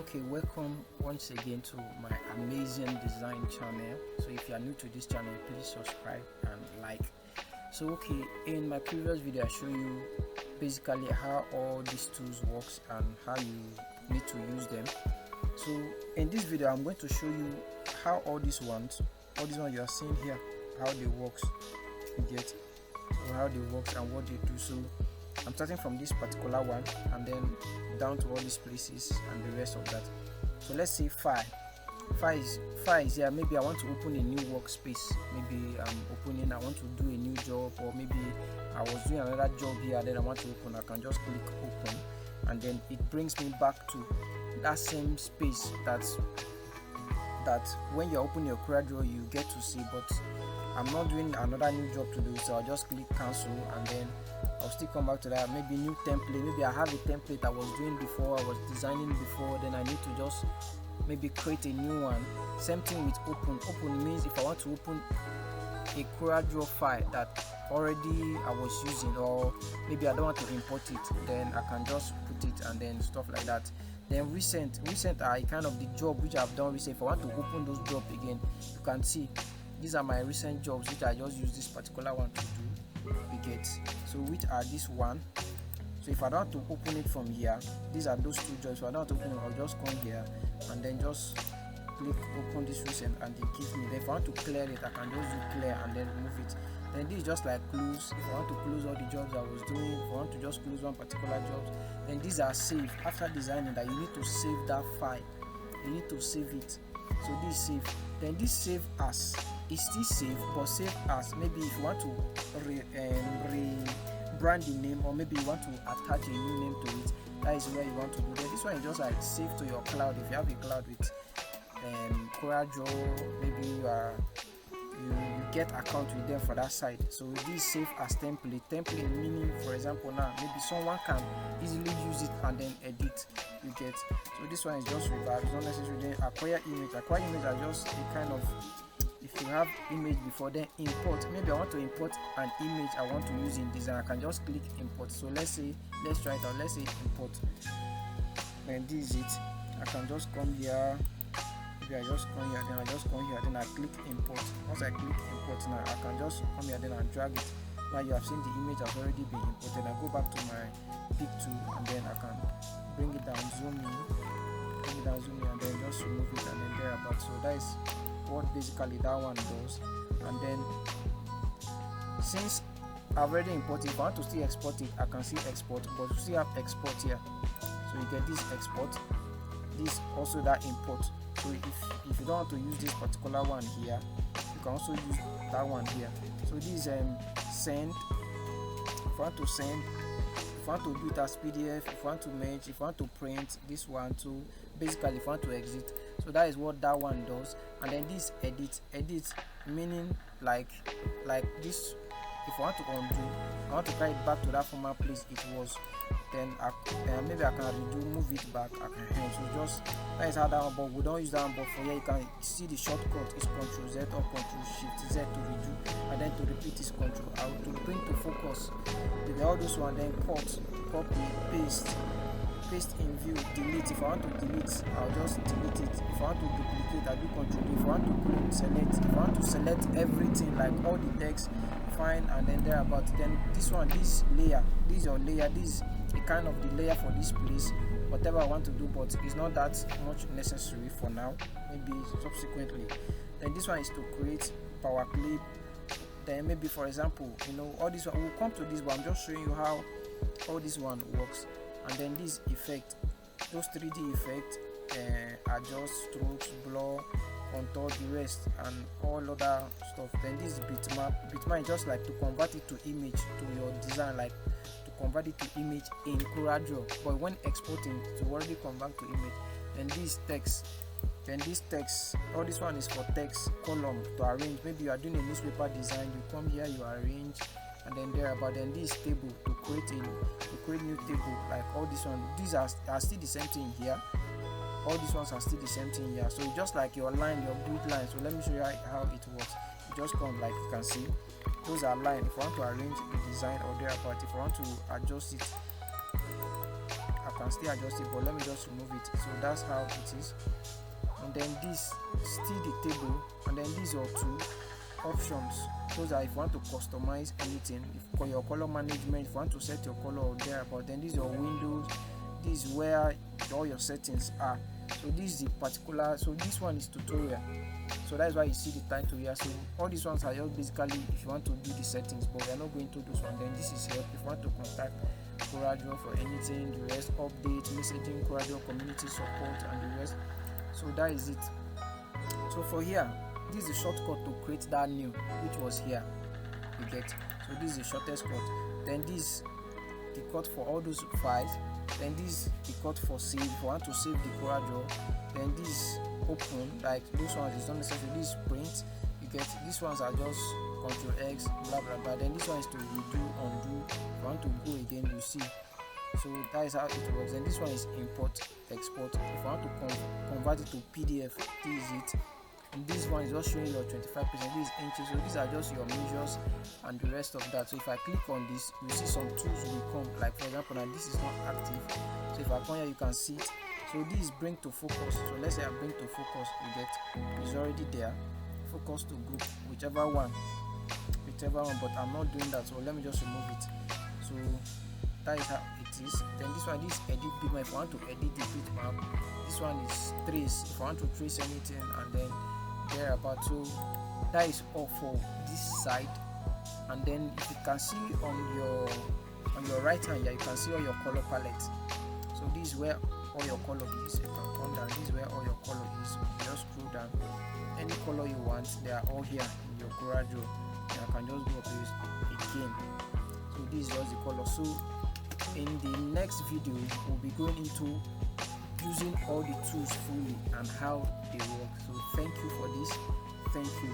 Okay, welcome once again to my amazing design channel. So if you are new to this channel, please subscribe and like. So okay, in my previous video I show you basically how all these tools works and how you need to use them. So in this video I'm going to show you how all these ones you are seeing here, how they works. You get so how they works and what they do. So I'm starting from this particular one and then down to all these places and the rest of that. So let's say file is here. Maybe I want to open a new workspace. Maybe I want to do a new job, or maybe I was doing another job here, then I want to open. I can just click open and then it brings me back to that same space that when you open your Coreldraw you get to see. But I'm not doing another new job to do, so I'll just click cancel and then I'll still come back to that. Maybe new template, maybe I have a template I was doing before, I was designing before, then I need to just maybe create a new one. Same thing with open. Open means if I want to open a Coreldraw file that already I was using, or maybe I don't want to import it, then I can just put it and then stuff like that. Then recent are kind of the job which I've done recently. If I want to open those jobs again, you can see these are my recent jobs which I just use this particular one to do. You get so which are this one. So if I don't want to open it from here, these are those two jobs. So I don't want to open it, I'll just come here and then just click open this recent and it gives me. Then if I want to clear it, I can just do clear and then remove it. Then this is just like close. If I want to close all the jobs I was doing, if I want to just close one particular job, then these are saved. After designing that, you need to save that file. You need to save it. So this is save. Then this save as is still save, but save as. Maybe if you want to rebrand the name, or maybe you want to attach a new name to it, that is where you want to do that. This one is just like save to your cloud. If you have a cloud with Coreldraw, maybe you get account with them for that side. So this save as template meaning, for example, now maybe someone can easily use it and then edit. You get so this one is just reverb. It's not necessarily then acquire image are just a kind of, if you have image before, then import. Maybe I want to import an image I want to use in design. I can just click import. So let's try it out. Let's say import. Then this is it. I can just come here. Maybe I just come here, then I just come here, then I click import. Once I click import now, I can just come here, then I drag it. Now you have seen the image has already been imported. I go back to my pick tool and then I can bring it down, zoom in, and then just remove it and then thereabout. So that is what basically that one does. And then since I've already imported, if I want to still export it, I can still export, but you still have export here. So you get this export, this also that import. So if you don't want to use this particular one here, you can also use that one here. So this send. If you want to send, if you want to do it as PDF, if you want to merge, if you want to print, this one too. Basically, if you want to exit. So that is what that one does. And then this edit meaning like this. If I want to undo, I want to carry it back to that former place it was, then maybe I can move it back. I can so just that is how that one, but we don't use that one. But for here you can see the shortcut is Ctrl Z or Ctrl Shift Z to redo, and then to repeat is Ctrl R to bring to focus. With all those one, then copy, paste in view, delete. If I want to delete, I'll just delete it. If I want to duplicate, I do Ctrl D. If I want to print, select. If I want to select everything, like all the text, fine, and then thereabout. Then this one, this layer, this is your layer. This is a kind of the layer for this place. Whatever I want to do, but it's not that much necessary for now. Maybe subsequently. Then this one is to create power clip. Then maybe, for example, all this one. We'll come to this, but I'm just showing you how all this one works. And then this effect, those 3D effect, adjust, strokes, blur, contour, the rest, and all other stuff. Then this bitmap is just like to convert it to image to your design, like to convert it to image in Coreldraw. But when exporting, to already convert to image. Then this text, all this one is for text column to arrange. Maybe you are doing a newspaper design, you come here, you arrange, and then thereabout. Then this table to create new table, like all this one. These are still the same thing here. All these ones are still the same thing here. So it's just like your line, your grid line. So let me show you how it works. You just come, like you can see, those are lines. If I want to arrange the design or thereabout, if I want to adjust it, I can still adjust it, but let me just remove it. So that's how it is. And then this still the table, and then these are two options. Those are if you want to customize anything, if for your color management, if you want to set your color or there, but then these are windows, this is where all your settings are. So this is the particular, so this one is tutorial, so that's why you see the title here. So all these ones are just basically if you want to do the settings, but we are not going to do one. Then this is help if you want to contact Coreldraw for anything, the rest, update, messaging, Coreldraw community support, and the rest. So that is it. So for here, this is the shortcut to create that new, which was here, you get. So this is the shortest cut. Then this the cut for all those files. Then this the cut for save, if you want to save the Coreldraw. Then this open, like those ones is not necessary. This print, you get. These ones are just Ctrl X, blah blah blah. Then this one is to redo, undo. If you want to go again, you see. So that is how it works. And this one is import, export. If you want to convert it to PDF, this is it. And this one is just showing your 25%. This is inches. So these are just your measures and the rest of that. So if I click on this, you see some tools will come. Like for example, now this is not active. So if I come here, you can see it. So this is bring to focus. So let's say I bring to focus, you get it's already there. Focus to group, whichever one. But I'm not doing that. So let me just remove it. So that is how it is. Then this one, this edit bitmap. If you want to edit the bitmap, this one is trace. If you want to trace anything, and then there about. So that is all for this side. And then if you can see on your right hand here, you can see all your color palettes. So this is where all your color is. You can come down. This is where all your color is. You just scroll down. Any color you want, they are all here in your Coreldraw. And I can just go up to this again. So this is just the color. So in the next video, we'll be going into using all the tools fully and how they work. So thank you for this. Thank you.